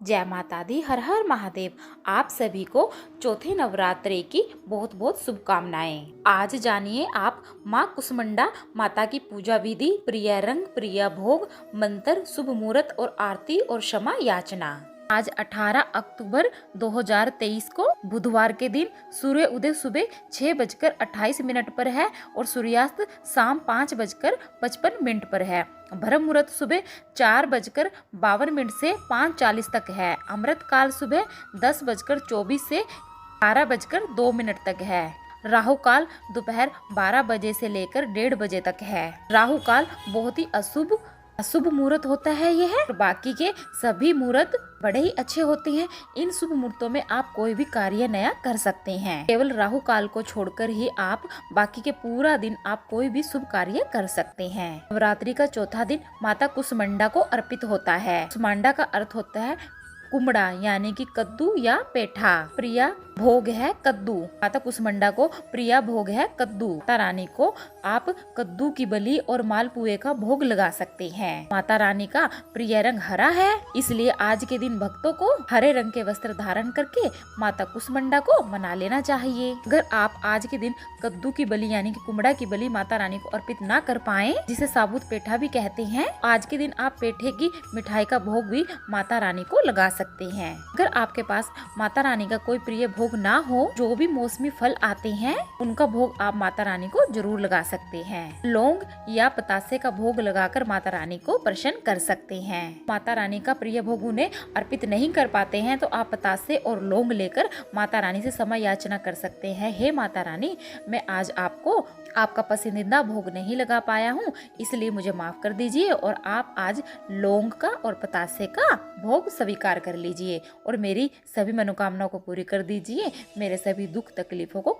जय माता दी, हर हर महादेव। आप सभी को चौथे नवरात्रे की बहुत बहुत शुभकामनाएं। आज जानिए आप माँ कुसमुंडा माता की पूजा विधि, प्रिय रंग, प्रिय भोग, मंत्र, शुभ मुहूर्त और आरती और क्षमा याचना। आज 18 अक्टूबर 2023 को बुधवार के दिन सूर्य उदय सुबह 6:28 पर है और सूर्यास्त शाम 5:55 पर है। ब्रह्म मुहूर्त सुबह 4:52 से 5:40 तक है। अमृत काल सुबह 10:24 से 12:02 तक है। राहु काल दोपहर 12 बजे से लेकर 1:30 बजे तक है। राहु काल बहुत ही अशुभ मुहूर्त होता है यह, और बाकी के सभी मुहूर्त बड़े ही अच्छे होते हैं। इन शुभ मुहूर्तों में आप कोई भी कार्य नया कर सकते हैं। केवल राहु काल को छोड़कर ही आप बाकी के पूरा दिन आप कोई भी शुभ कार्य कर सकते हैं। नवरात्रि का चौथा दिन माता कुसमुंडा को अर्पित होता है। कुसमुंडा का अर्थ होता है कुमड़ा, यानी कि कद्दू या पेठा। प्रिया भोग है कद्दू। माता कुसमुंडा को प्रिया भोग है कद्दू। माता रानी को आप कद्दू की बलि और मालपुए का भोग लगा सकते हैं। माता रानी का प्रिय रंग हरा है, इसलिए आज के दिन भक्तों को हरे रंग के वस्त्र धारण करके माता कुसमुंडा को मना लेना चाहिए। अगर आप आज के दिन कद्दू की बलि यानी कि कुमड़ा की बलि माता रानी को अर्पित ना कर पाए, जिसे साबुत पेठा भी कहते हैं, आज के दिन आप पेठे की मिठाई का भोग भी माता रानी को लगा सकते हैं। अगर आपके पास माता रानी का कोई प्रिय भोग ना हो, जो भी मौसमी फल आते हैं उनका भोग आप माता रानी को जरूर लगा सकते हैं। लौंग या पतासे का भोग लगाकर माता रानी को प्रसन्न कर सकते हैं। माता रानी का प्रिय भोग उन्हें अर्पित नहीं कर पाते हैं तो आप पतासे और लौंग लेकर माता रानी से क्षमा याचना कर सकते हैं। हे माता रानी, मैं आज आपको आपका पसंदीदा भोग नहीं लगा पाया हूँ, इसलिए मुझे माफ कर दीजिए और आप आज लौंग का और पतासे का भोग स्वीकार कर लीजिए और मेरी सभी मनोकामनाओं को पूरी कर दीजिए। मेरे सभी दुख तकलीफों को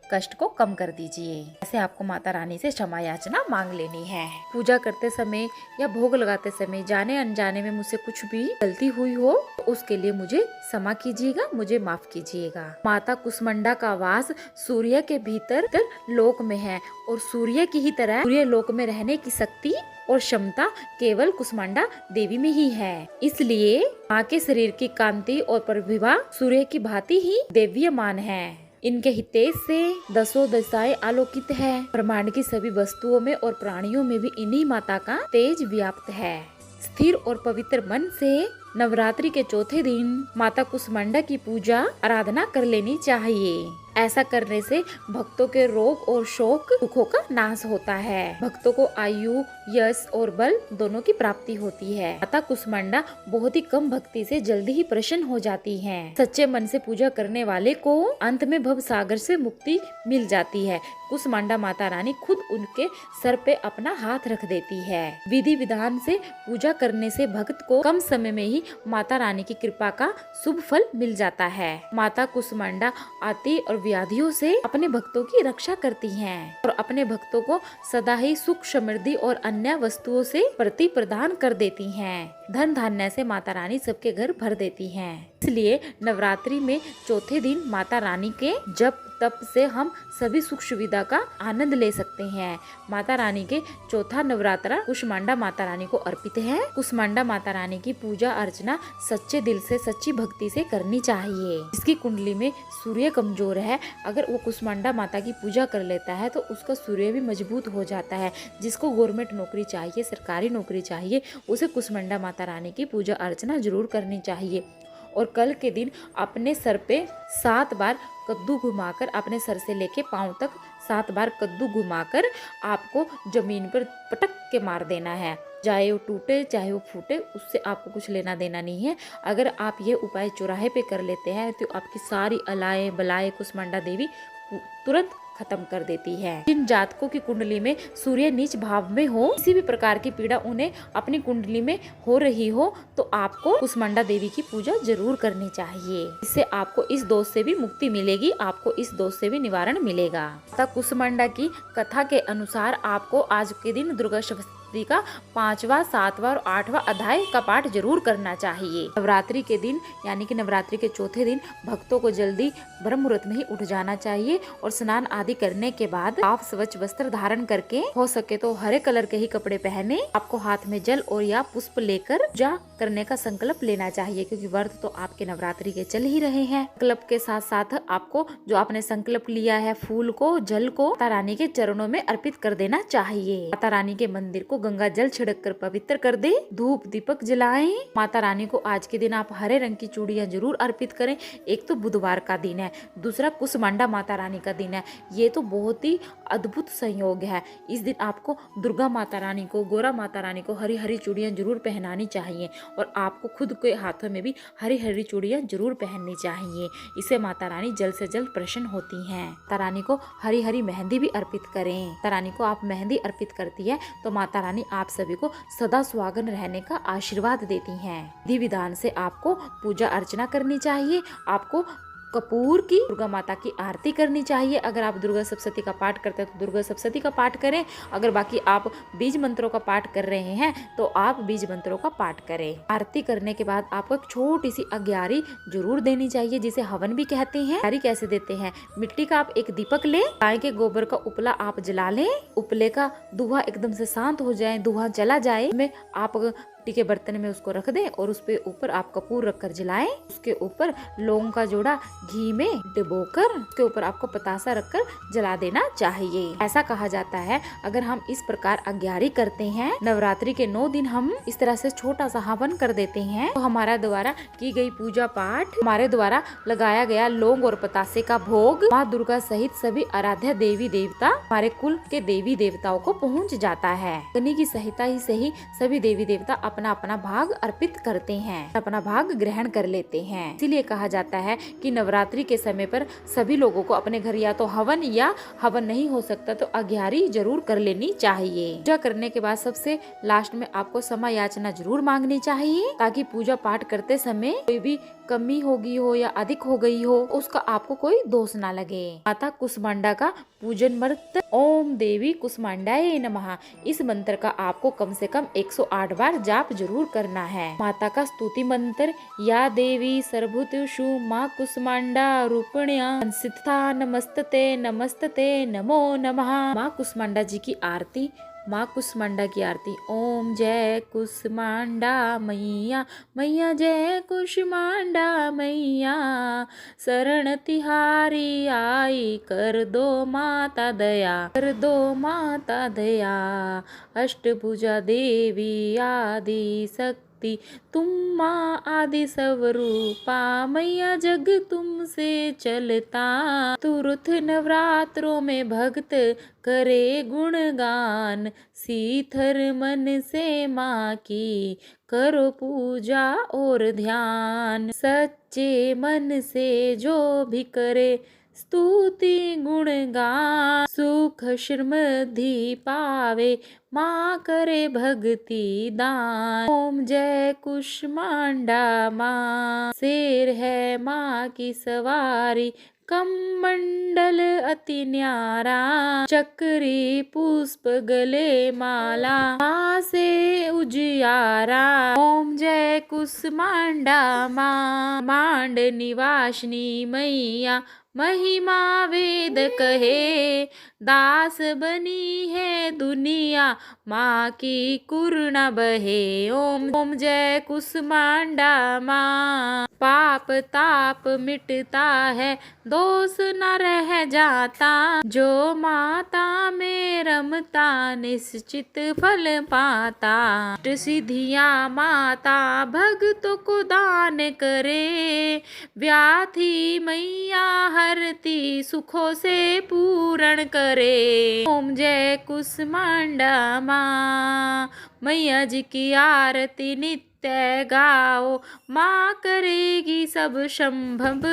कष्ट को कम कर दीजिए। ऐसे आपको माता रानी से क्षमा याचना मांग लेनी है। पूजा करते समय या भोग लगाते समय जाने अनजाने में मुझसे कुछ भी गलती हुई हो तो उसके लिए मुझे क्षमा कीजिएगा, मुझे माफ कीजिएगा। माता कुसमुंडा का वास सूर्य के भीतर लोक में है और सूर्य की ही तरह सूर्य लोक में रहने की शक्ति और क्षमता केवल कुसमुंडा देवी में ही है। इसलिए माँ के शरीर की कांति और प्रतिभा सूर्य की भांति ही देव्यमान है। इनके हितेश से दसों दिशाएं आलोकित है। ब्रह्मांड की सभी वस्तुओं में और प्राणियों में भी इन्हीं माता का तेज व्याप्त है। स्थिर और पवित्र मन से नवरात्रि के चौथे दिन माता कुसमुंडा की पूजा आराधना कर लेनी चाहिए। ऐसा करने से भक्तों के रोग और शोक दुखों का नाश होता है। भक्तों को आयु, यश और बल दोनों की प्राप्ति होती है। माता कुसमुंडा बहुत ही कम भक्ति से जल्दी ही प्रसन्न हो जाती हैं। सच्चे मन से पूजा करने वाले को अंत में भव सागर से मुक्ति मिल जाती है। कुसमुंडा माता रानी खुद उनके सर पे अपना हाथ रख देती है। विधि विधान से पूजा करने से भक्त को कम समय में ही माता रानी की कृपा का शुभ फल मिल जाता है। माता कुसमुंडा आती और व्याधियों से अपने भक्तों की रक्षा करती हैं और अपने भक्तों को सदा ही सुख, समृद्धि और अन्य वस्तुओं से प्रति प्रदान कर देती हैं। धन धान्य से माता रानी सबके घर भर देती हैं। इसलिए नवरात्रि में चौथे दिन माता रानी के जप तप से हम सभी सुख सुविधा का आनंद ले सकते हैं। माता रानी के चौथा नवरात्रा कुसमुंडा माता रानी को अर्पित है। कुसमुंडा माता रानी की पूजा अर्चना सच्चे दिल से, सच्ची भक्ति से करनी चाहिए। जिसकी कुंडली में सूर्य कमजोर है, अगर वो कुसमुंडा माता की पूजा कर लेता है तो उसका सूर्य भी मजबूत हो जाता है। जिसको गवर्नमेंट नौकरी चाहिए, सरकारी नौकरी चाहिए, उसे कुसमुंडा माता रानी की पूजा अर्चना जरूर करनी चाहिए। और कल के दिन अपने सर पे 7 बार कद्दू घुमाकर, अपने सर से लेके पांव तक 7 बार कद्दू घुमाकर आपको जमीन पर पटक के मार देना है। चाहे वो टूटे चाहे वो फूटे, उससे आपको कुछ लेना देना नहीं है। अगर आप ये उपाय चौराहे पे कर लेते हैं तो आपकी सारी अलाएं बलाएं कुसमुंडा देवी तुरंत खत्म कर देती है। जिन जातकों की कुंडली में सूर्य नीच भाव में हो, किसी भी प्रकार की पीड़ा उन्हें अपनी कुंडली में हो रही हो, तो आपको कुसमुंडा देवी की पूजा जरूर करनी चाहिए। इससे आपको इस दोष से भी मुक्ति मिलेगी, आपको इस दोष से भी निवारण मिलेगा। माता कुसमुंडा की कथा के अनुसार आपको आज के दिन दुर्गा सप्तशती का 5वां, 7वां और 8वां अध्याय का पाठ जरूर करना चाहिए। नवरात्रि के दिन यानी कि नवरात्रि के चौथे दिन भक्तों को जल्दी ब्रह्म मुहूर्त में ही उठ जाना चाहिए और स्नान आदि करने के बाद आप स्वच्छ वस्त्र धारण करके, हो सके तो हरे कलर के ही कपड़े पहने, आपको हाथ में जल और या पुष्प लेकर पूजा करने का संकल्प लेना चाहिए, क्योंकि व्रत तो आपके नवरात्रि के चल ही रहे हैं। संकल्प के साथ साथ आपको जो आपने संकल्प लिया है फूल को, जल को माता रानी के चरणों में अर्पित कर देना चाहिए। माता रानी के मंदिर को गंगा जल छिड़क कर पवित्र कर दे, धूप दीपक जलाएं। माता रानी को आज के दिन आप हरे रंग की चूड़ियां जरूर अर्पित करें। एक तो बुधवार का दिन है, दूसरा कुसमांडा माता रानी का दिन है। ये तो बहुत ही अद्भुत संयोग है। इस दिन आपको दुर्गा माता रानी को, गौरा माता रानी को हरी हरी चूड़ियां जरूर पहनानी चाहिए और आपको खुद के हाथों में भी हरी हरी चूड़ियां जरूर पहननी चाहिए। इससे माता रानी जल्द से जल्द प्रसन्न होती हैं। माता रानी को हरी हरी मेहंदी भी अर्पित करें। माता रानी को आप मेहंदी अर्पित करती है तो माता रानी आप सभी को सदा सुहागन रहने का आशीर्वाद देती हैं। विधि विधान से आपको पूजा अर्चना करनी चाहिए। आपको कपूर की दुर्गा माता की आरती करनी चाहिए। अगर आप दुर्गा सप्तशती का पाठ करते हैं तो दुर्गा सप्तशती का पाठ करें। अगर बाकी आप बीज मंत्रों का पाठ कर रहे हैं तो आप बीज मंत्रों का पाठ करें। आरती करने के बाद आपको एक छोटी सी अग्यारी जरूर देनी चाहिए, जिसे हवन भी कहते हैं। अग्यारी कैसे देते हैं? मिट्टी का आप एक दीपक लें, गाय के गोबर का उपला आप जला लें। उपले का धुआं एकदम से शांत हो जाए, धुआं चला जाए, में आप मिट्टी के बर्तन में उसको रख दें और उस पे ऊपर आप कपूर रखकर जलाएं। उसके ऊपर लौंग का जोड़ा घी में डुबोकर उसके ऊपर आपको पतासा रखकर जला देना चाहिए। ऐसा कहा जाता है अगर हम इस प्रकार अग्यारी करते हैं, नवरात्रि के 9 दिन हम इस तरह से छोटा सा हवन कर देते हैं, तो हमारा द्वारा की गई पूजा पाठ, हमारे द्वारा लगाया गया लौंग और पतासे का भोग माँ दुर्गा सहित सभी आराध्य देवी देवता, हमारे कुल के देवी देवताओं को पहुँच जाता है। अग्नि की सहायता ही से ही सभी देवी देवता अपना अपना भाग अर्पित करते हैं, अपना भाग ग्रहण कर लेते हैं। इसीलिए कहा जाता है कि नवरात्रि के समय पर सभी लोगों को अपने घर या तो हवन या हवन नहीं हो सकता तो अग्यारी जरूर कर लेनी चाहिए। पूजा करने के बाद सबसे लास्ट में आपको क्षमा याचना जरूर मांगनी चाहिए, ताकि पूजा पाठ करते समय कोई भी कमी होगी हो या अधिक हो गई हो उसका आपको कोई दोष ना लगे। माता कुसमांडा का पूजन मंत्र ओम देवी कुसमांडाय नमः, इस मंत्र का आपको कम से कम 108 बार जाप जरूर करना है। माता का स्तुति मंत्र या देवी सर्वभूतेषु माँ कुसमांडा रूपण्या संस्थिता नमस्तते नमस्तते नमो नमः। माँ कुसमांडा जी की आरती। माँ कुसमांडा की आरती। ओम जय कुसमांडा मैया, मैया जय कुसमांडा मैया, शरण तिहारी आई कर दो माता दया, कर दो माता दया। अष्टभुजा देवी आदि शक्ति तुम माँ आदि स्वरूपा, मैया जग तुमसे चलता। तुरथ नवरात्रों में भक्त करे गुणगान, सीथर मन से माँ की करो पूजा और ध्यान। सच्चे मन से जो भी करे स्तुति गुणगान, सुख समृद्धि पावे माँ करे भक्ति दान। ओम जय कुसमांडा माँ, शेर है माँ की सवारी, कमंडल अति न्यारा, चक्री पुष्प गले माला, माँ से उजियारा। ओम जय कुसमांडा माँ, मांड निवासिनी मैया, महिमा वेद कहे, दास बनी है दुनिया माँ की कुर्णा बहे। ओम जय कुसमांडा माँ, पाप ताप मिटता है, दोष न रह जाता, जो माता में रमता निश्चित फल पाता। सिद्धियाँ माता भक्तों को दान करे, व्याधि मैया हरती सुखों से पूर्ण करे। ओम जय कुसमांडा माँ, मैया जी की आरती नित्य नित्य गाओ, माँ करेगी सब संभव,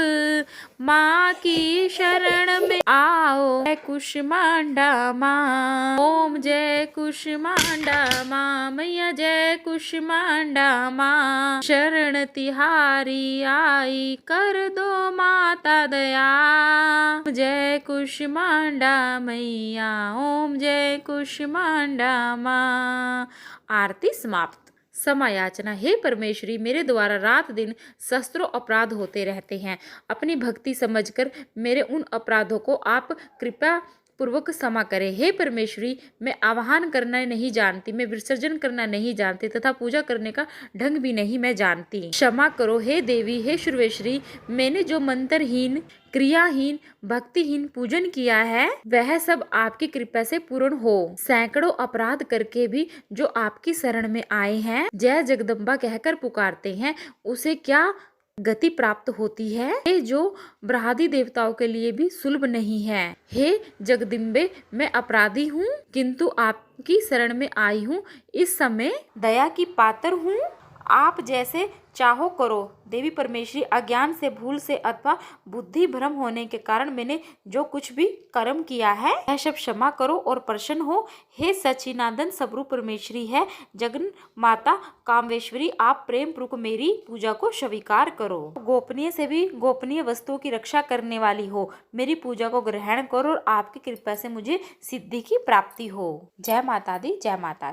माँ की शरण में आओ। जय कुष्मांडा माँ, ओम जय कुष्मांडा माँ, मैया जय कुष्मांडा माँ, शरण तिहारी आई, कर दो माता दया। जय कुष्मांडा मैया, ओम जय कुष्मांडा माँ। आरती समाप्त। समायाचना। हे परमेश्वरी, मेरे द्वारा रात दिन सहस्त्रों अपराध होते रहते हैं। अपनी भक्ति समझकर मेरे उन अपराधों को आप कृपा पूर्वक क्षमा करें। हे परमेश्वरी, मैं आवाहन करना नहीं जानती, मैं विसर्जन करना नहीं जानती तथा पूजा करने का ढंग भी नहीं मैं जानती। क्षमा करो हे देवी, हे सर्वेश्वरी, मैंने जो मंत्रहीन, क्रियाहीन, भक्तिहीन पूजन किया है वह सब आपकी कृपा से पूर्ण हो। सैकड़ों अपराध करके भी जो आपकी शरण में आए हैं, जय जगदम्बा कहकर पुकारते हैं, उसे क्या गति प्राप्त होती है। ये जो ब्रह्मादि देवताओं के लिए भी सुलभ नहीं है। हे जगदम्बे, मैं अपराधी हूँ किंतु आपकी शरण में आई हूँ। इस समय दया की पात्र हूँ, आप जैसे चाहो करो। देवी परमेश्वरी, अज्ञान से, भूल से अथवा बुद्धि भ्रम होने के कारण मैंने जो कुछ भी कर्म किया है वह सब क्षमा करो और प्रसन्न हो। हे सच्चिदानंद स्वरूप परमेश्वरी है जगन माता कामेश्वरी, आप प्रेम पूर्वक मेरी पूजा को स्वीकार करो। गोपनीय से भी गोपनीय वस्तुओं की रक्षा करने वाली हो, मेरी पूजा को ग्रहण करो और आपकी कृपा से मुझे सिद्धि की प्राप्ति हो। जय माता दी, जय माता दी।